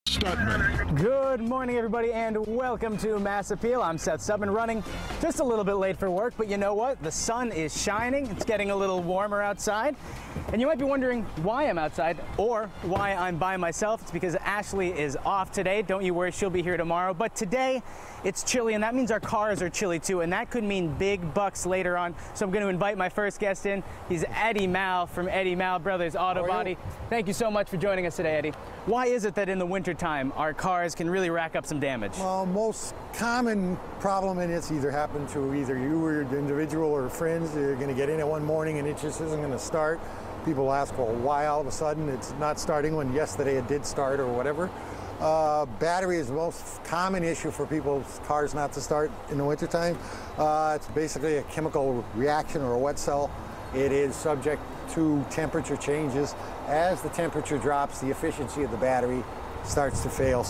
Stutman. Good morning, everybody, and welcome to Mass Appeal. I'm Seth Stutman, running just a little bit late for work, but you know what? The sun is shining. It's getting a little warmer outside. And you might be wondering why I'm outside or why I'm by myself. It's because Ashley is off today. Don't you worry, she'll be here tomorrow. But today, it's chilly, and that means our cars are chilly too, and that could mean big bucks later on. So I'm going to invite my first guest in. He's Eddie Mal from Eddie Mal Brothers Auto Body. Thank you so much for joining us today, Eddie. Why is it that in the wintertime our cars can really rack up some damage? Well, most common problem, and it's either happened to either you or your individual or friends. You're going to get in it one morning and it just isn't going to start. People ask, well, why all of a sudden it's not starting when yesterday it did start or whatever. Battery is the most common issue for people's cars not to start in the wintertime. It's basically a chemical reaction or a wet cell. It is subject to temperature changes. As the temperature drops, the efficiency of the battery starts to fail,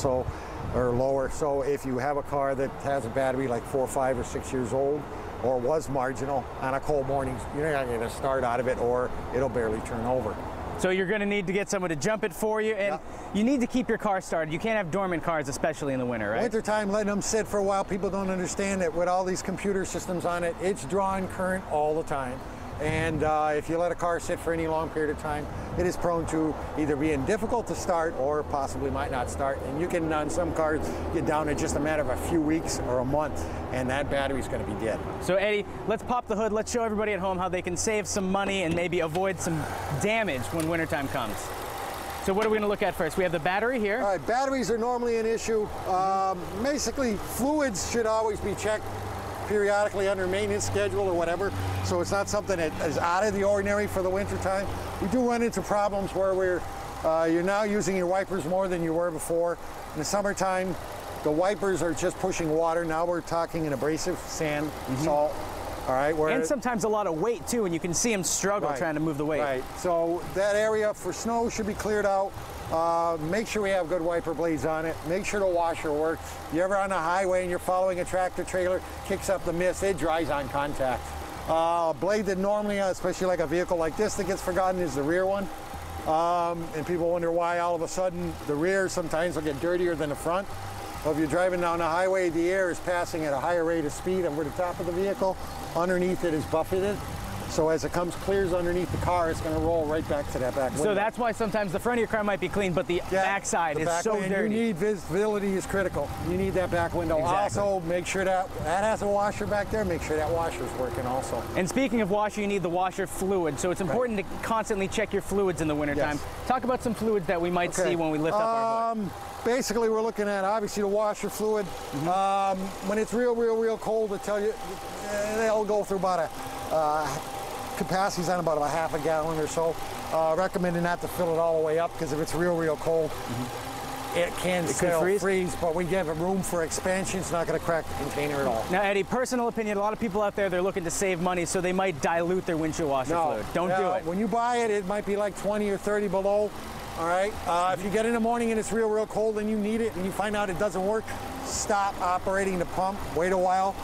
or lower. So if you have a car that has a battery like 4, 5, or 6 years old, or was marginal, on a cold morning, you're not going to start out of it, or it'll barely turn over. So you're going to need to get someone to jump it for you, and you need to keep your car started. You can't have dormant cars, especially in the winter, right? Wintertime, letting them sit for a while. People don't understand that with all these computer systems on it, it's drawing current all the time. And if you let a car sit for any long period of time, it is prone to either being difficult to start or possibly might not start. And you can, on some cars, get down to just a matter of a few weeks or a month, and that battery's going to be dead. So Eddie, let's pop the hood. Let's show everybody at home how they can save some money and maybe avoid some damage when wintertime comes. So what are we going to look at first? We have the battery here. All right, batteries are normally an issue. Basically, fluids should always be checked periodically under maintenance schedule or whatever, so it's not something that is out of the ordinary for the winter time. We do run into problems where you're now using your wipers more than you were before. In the summertime, the wipers are just pushing water. Now we're talking an abrasive, sand, salt. All right, and sometimes a lot of weight too, and you can see them struggle trying to move the weight. Right, so that area for snow should be cleared out. Make sure we have good wiper blades on it. Make sure the washer works. You're ever on the highway and you're following a tractor trailer, kicks up the mist, it dries on contact. A blade that normally, especially like a vehicle like this that gets forgotten, is the rear one. And people wonder why all of a sudden the rear sometimes will get dirtier than the front. Well, if you're driving down the highway, the air is passing at a higher rate of speed over the top of the vehicle. Underneath it is buffeted. So as it clears underneath the car, it's going to roll right back to that back window. So that's why sometimes the front of your car might be clean, but the backside is so dirty. You need visibility is critical. You need that back window. Exactly. Also, make sure that has a washer back there. Make sure that washer's working also. And speaking of washer, you need the washer fluid. So it's important to constantly check your fluids in the wintertime. Talk about some fluids that we might see when we lift up our hood. Basically, we're looking at obviously the washer fluid. When it's real cold, I tell you, they'll go through about capacity's on about a half a gallon or so. Recommended not to fill it all the way up, because if it's real cold, it can still freeze, but we give it room for expansion. It's not going to crack the container at all. Now, Eddie, personal opinion, a lot of people out there, they're looking to save money, so they might dilute their windshield washer fluid. Don't do it. When you buy it, it might be like 20 or 30 below. All right. If you get in the morning and it's real cold and you need it and you find out it doesn't work, stop operating the pump. Wait a while.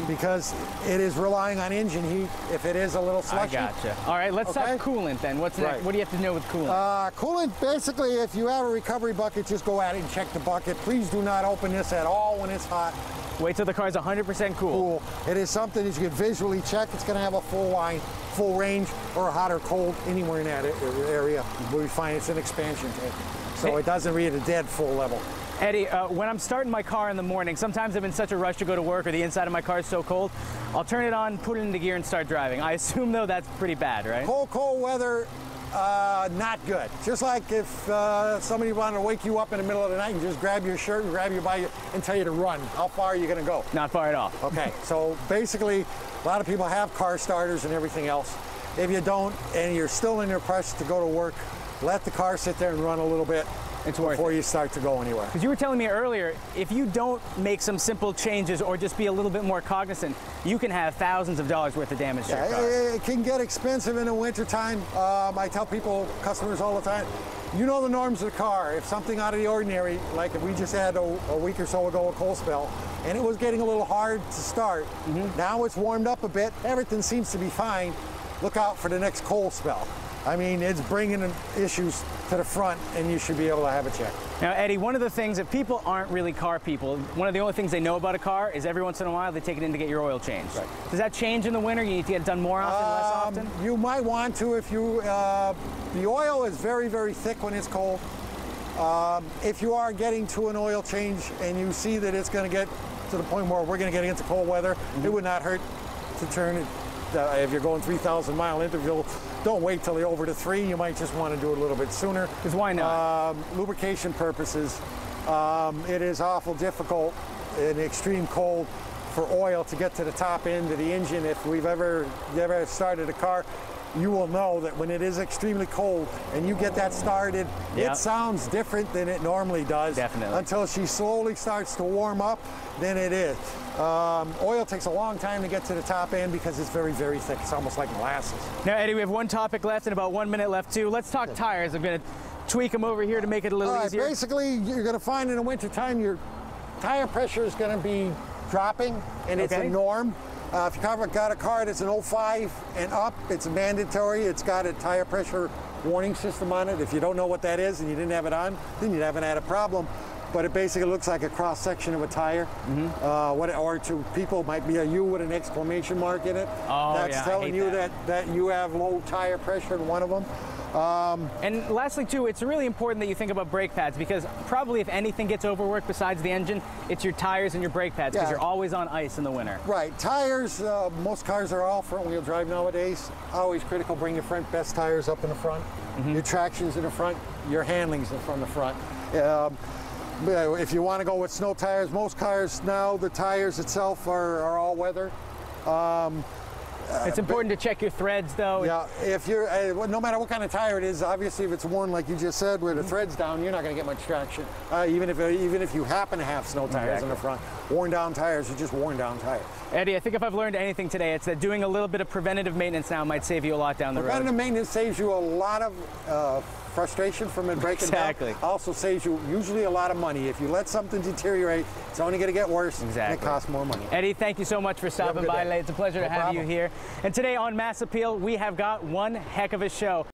Because it is relying on engine heat if it is a little slushy. I gotcha. All right, let's talk coolant then. What's next? What do you have to know with coolant? Coolant, basically, if you have a recovery bucket, just go at it and check the bucket. Please do not open this at all when it's hot. Wait till the car's 100% cool. It is something that you can visually check. It's going to have a full line, full range, or hot or cold anywhere in that area where we find it's an expansion tank. So it doesn't read a dead full level. Eddie, when I'm starting my car in the morning, sometimes I'm in such a rush to go to work or the inside of my car is so cold, I'll turn it on, put it into gear, and start driving. I assume, though, that's pretty bad, right? Cold weather, not good. Just like if somebody wanted to wake you up in the middle of the night and just grab your shirt and grab you by you and tell you to run. How far are you going to go? Not far at all. Okay, so basically, a lot of people have car starters and everything else. If you don't, and you're still in your rush to go to work, let the car sit there and run a little bit. It's worth before you start to go anywhere. Because you were telling me earlier, if you don't make some simple changes or just be a little bit more cognizant, you can have thousands of dollars worth of damage to your car. It can get expensive in the wintertime. I tell customers all the time, you know the norms of the car. If something out of the ordinary, like if we just had a week or so ago a cold spell, and it was getting a little hard to start, now it's warmed up a bit, everything seems to be fine, look out for the next cold spell. I mean, it's bringing issues to the front, and you should be able to have it checked. Now, Eddie, one of the things that people aren't really car people, one of the only things they know about a car is every once in a while they take it in to get your oil changed. Right. Does that change in the winter? You need to get it done more often, less often? You might want to if you, the oil is very, very thick when it's cold. If you are getting to an oil change and you see that it's going to get to the point where we're going to get into cold weather, it would not hurt to turn it. If you're going 3,000-mile interval, don't wait till you're over to 3. You might just want to do it a little bit sooner. Because why not? Lubrication purposes, it is awful difficult in extreme cold for oil to get to the top end of the engine. If you ever started a car, you will know that when it is extremely cold and you get that started, Yep. it sounds different than it normally does. Definitely. Until she slowly starts to warm up, then it is. Oil takes a long time to get to the top end because it's very, very thick. It's almost like molasses. Now, Eddie, we have one topic left and about 1 minute left, too. Let's talk tires. I'm going to tweak them over here to make it a little easier. Basically, you're going to find in the wintertime your tire pressure is going to be dropping, and it's a norm. If you've got a car that's an 05 and up, it's mandatory. It's got a tire pressure warning system on it. If you don't know what that is and you didn't have it on, then you haven't had a problem. But it basically looks like a cross-section of a tire. Or to people, it might be a U with an exclamation mark in it. Oh, That's telling you that you have low tire pressure in one of them. And lastly, too, it's really important that you think about brake pads because probably if anything gets overworked besides the engine, it's your tires and your brake pads because you're always on ice in the winter. Right. Tires, most cars are all front-wheel drive nowadays. Always critical, bring your best tires up in the front. Your traction's in the front, your handling's from the front. If you want to go with snow tires, most cars now, the tires itself are all weather. It's important to check your threads, though. Yeah, if you're, no matter what kind of tire it is, obviously if it's worn like you just said, where the thread's down, you're not going to get much traction. Even if you happen to have snow tires in the front, worn down tires are just worn down tires. Eddie, I think if I've learned anything today, it's that doing a little bit of preventative maintenance now might save you a lot down the road. Preventative maintenance saves you a lot of frustration from it breaking down. Also saves you usually a lot of money. If you let something deteriorate, it's only going to get worse. And it costs more money. Eddie, thank you so much for stopping by. It's a pleasure to have you here. And today on Mass Appeal, we have got one heck of a show.